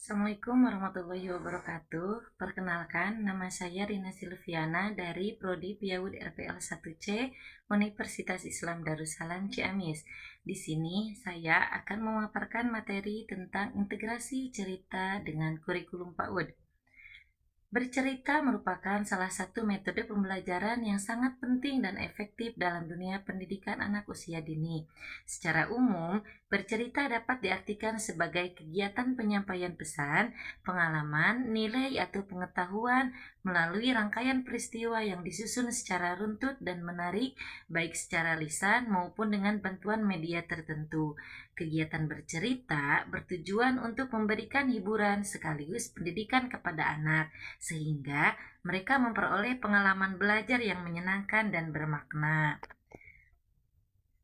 Assalamualaikum warahmatullahi wabarakatuh. Perkenalkan, nama saya Rina Silviana dari Prodi PIAUD RPL 1C Universitas Islam Darussalam Ciamis. Di sini saya akan memaparkan materi tentang integrasi cerita dengan kurikulum PAUD. Bercerita merupakan salah satu metode pembelajaran yang sangat penting dan efektif dalam dunia pendidikan anak usia dini. Secara umum, bercerita dapat diartikan sebagai kegiatan penyampaian pesan, pengalaman, nilai, atau pengetahuan melalui rangkaian peristiwa yang disusun secara runtut dan menarik, baik secara lisan maupun dengan bantuan media tertentu. Kegiatan bercerita bertujuan untuk memberikan hiburan sekaligus pendidikan kepada anak sehingga mereka memperoleh pengalaman belajar yang menyenangkan dan bermakna.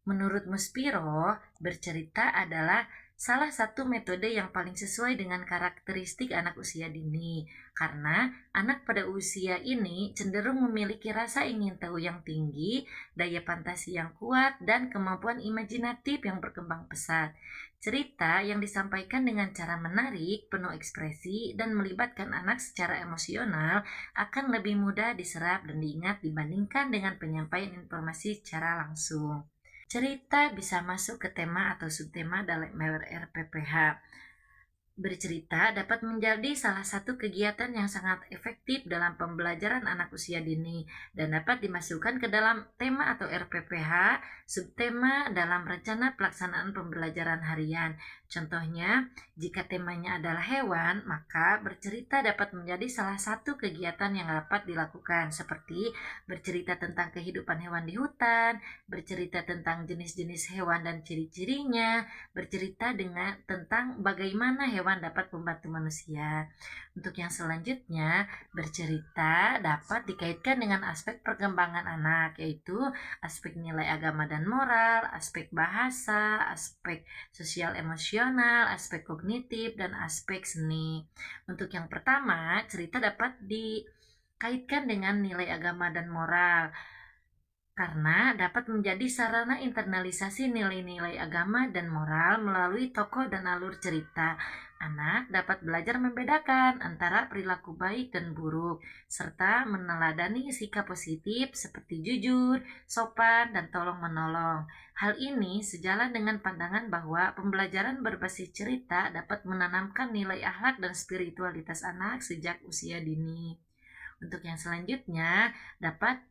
Menurut Muspiro, bercerita adalah salah satu metode yang paling sesuai dengan karakteristik anak usia dini, karena anak pada usia ini cenderung memiliki rasa ingin tahu yang tinggi, daya fantasi yang kuat, dan kemampuan imajinatif yang berkembang pesat. Cerita yang disampaikan dengan cara menarik, penuh ekspresi, dan melibatkan anak secara emosional akan lebih mudah diserap dan diingat dibandingkan dengan penyampaian informasi secara langsung. Cerita bisa masuk ke tema atau subtema dalam RPPH. Bercerita dapat menjadi salah satu kegiatan yang sangat efektif dalam pembelajaran anak usia dini dan dapat dimasukkan ke dalam tema atau RPPH, subtema dalam rencana pelaksanaan pembelajaran harian. Contohnya, jika temanya adalah hewan, maka bercerita dapat menjadi salah satu kegiatan yang dapat dilakukan, seperti bercerita tentang kehidupan hewan di hutan, bercerita tentang jenis-jenis hewan dan ciri-cirinya, bercerita tentang bagaimana hewan dapat membantu manusia. Untuk yang selanjutnya, bercerita dapat dikaitkan dengan aspek perkembangan anak, yaitu aspek nilai agama dan moral, aspek bahasa, aspek sosial emosional, aspek kognitif, dan aspek seni. Untuk yang pertama, cerita dapat dikaitkan dengan nilai agama dan moral karena dapat menjadi sarana internalisasi nilai-nilai agama dan moral melalui tokoh dan alur cerita. Anak dapat belajar membedakan antara perilaku baik dan buruk, serta meneladani sikap positif seperti jujur, sopan, dan tolong-menolong. Hal ini sejalan dengan pandangan bahwa pembelajaran berbasis cerita dapat menanamkan nilai akhlak dan spiritualitas anak sejak usia dini. Untuk yang selanjutnya, dapat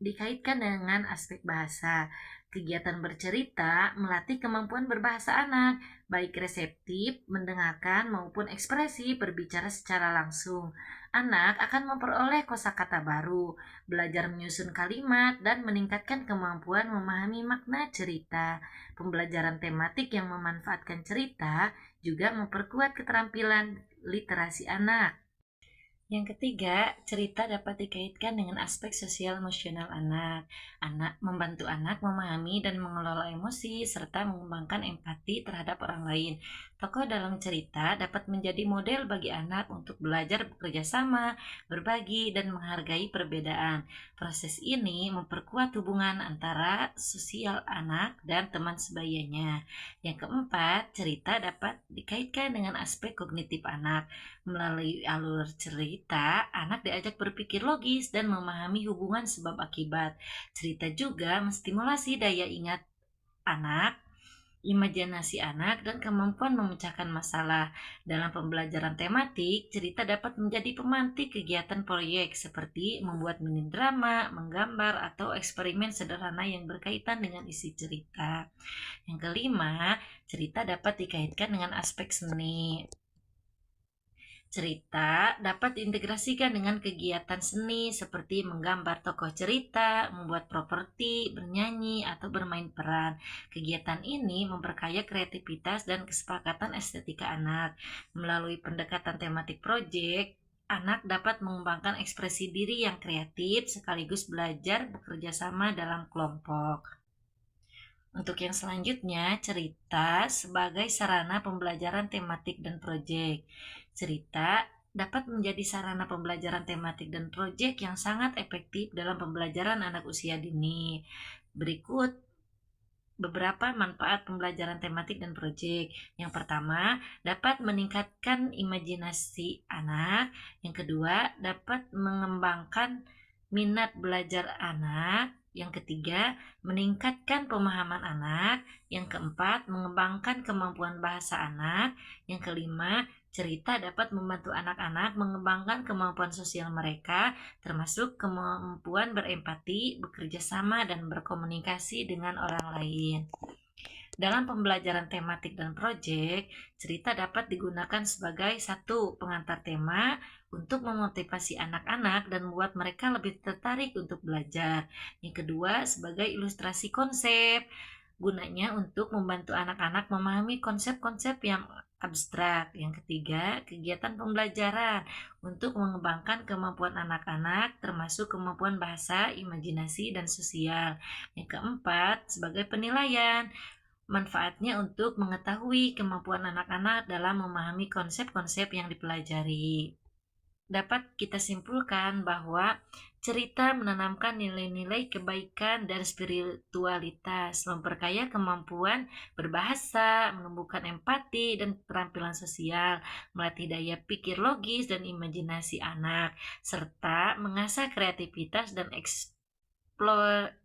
dikaitkan dengan aspek bahasa. Kegiatan bercerita melatih kemampuan berbahasa anak, baik reseptif, mendengarkan, maupun ekspresi berbicara secara langsung. Anak akan memperoleh kosakata baru, belajar menyusun kalimat, dan meningkatkan kemampuan memahami makna cerita. Pembelajaran tematik yang memanfaatkan cerita juga memperkuat keterampilan literasi anak. Yang ketiga, cerita dapat dikaitkan dengan aspek sosial emosional anak. Anak membantu anak memahami dan mengelola emosi serta mengembangkan empati terhadap orang lain. Tokoh dalam cerita dapat menjadi model bagi anak untuk belajar bekerja sama, berbagi, dan menghargai perbedaan. Proses ini memperkuat hubungan antara sosial anak dan teman sebayanya. Yang keempat, cerita dapat dikaitkan dengan aspek kognitif anak. Melalui alur cerita, anak diajak berpikir logis dan memahami hubungan sebab akibat. Cerita juga menstimulasi daya ingat anak, imajinasi anak, dan kemampuan memecahkan masalah. Dalam pembelajaran tematik, cerita dapat menjadi pemantik kegiatan proyek seperti membuat mini drama, menggambar, atau eksperimen sederhana yang berkaitan dengan isi cerita. Yang kelima, cerita dapat dikaitkan dengan aspek seni. Cerita dapat diintegrasikan dengan kegiatan seni seperti menggambar tokoh cerita, membuat properti, bernyanyi, atau bermain peran. Kegiatan ini memperkaya kreativitas dan kesepakatan estetika anak. Melalui pendekatan tematik proyek, anak dapat mengembangkan ekspresi diri yang kreatif sekaligus belajar bekerja sama dalam kelompok. Untuk yang selanjutnya, cerita sebagai sarana pembelajaran tematik dan proyek. Cerita dapat menjadi sarana pembelajaran tematik dan proyek yang sangat efektif dalam pembelajaran anak usia dini. Berikut beberapa manfaat pembelajaran tematik dan proyek. Yang pertama, dapat meningkatkan imajinasi anak. Yang kedua, dapat mengembangkan minat belajar anak. Yang ketiga, meningkatkan pemahaman anak. Yang keempat, mengembangkan kemampuan bahasa anak. Yang kelima, cerita dapat membantu anak-anak mengembangkan kemampuan sosial mereka, termasuk kemampuan berempati, bekerja sama, dan berkomunikasi dengan orang lain. Dalam pembelajaran tematik dan proyek, cerita dapat digunakan sebagai satu pengantar tema untuk memotivasi anak-anak dan membuat mereka lebih tertarik untuk belajar. Yang kedua, sebagai ilustrasi konsep, gunanya untuk membantu anak-anak memahami konsep-konsep yang abstrak. Yang ketiga, kegiatan pembelajaran untuk mengembangkan kemampuan anak-anak termasuk kemampuan bahasa, imajinasi, dan sosial. Yang keempat, sebagai penilaian, manfaatnya untuk mengetahui kemampuan anak-anak dalam memahami konsep-konsep yang dipelajari. Dapat kita simpulkan bahwa cerita menanamkan nilai-nilai kebaikan dan spiritualitas, memperkaya kemampuan berbahasa, menumbuhkan empati dan keterampilan sosial, melatih daya pikir logis dan imajinasi anak, serta mengasah kreativitas dan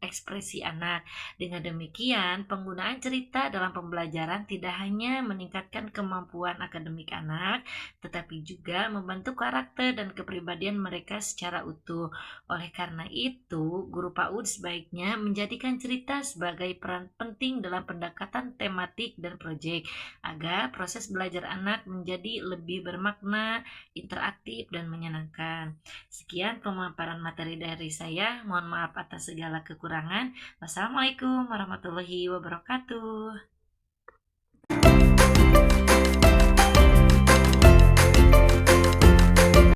ekspresi anak. Dengan demikian, penggunaan cerita dalam pembelajaran tidak hanya meningkatkan kemampuan akademik anak, tetapi juga membentuk karakter dan kepribadian mereka secara utuh. Oleh karena itu, guru PAUD sebaiknya menjadikan cerita sebagai peran penting dalam pendekatan tematik dan proyek, agar proses belajar anak menjadi lebih bermakna, interaktif, dan menyenangkan. Sekian pemaparan materi dari saya. Mohon maaf atas segala kekurangan. Wassalamualaikum warahmatullahi wabarakatuh.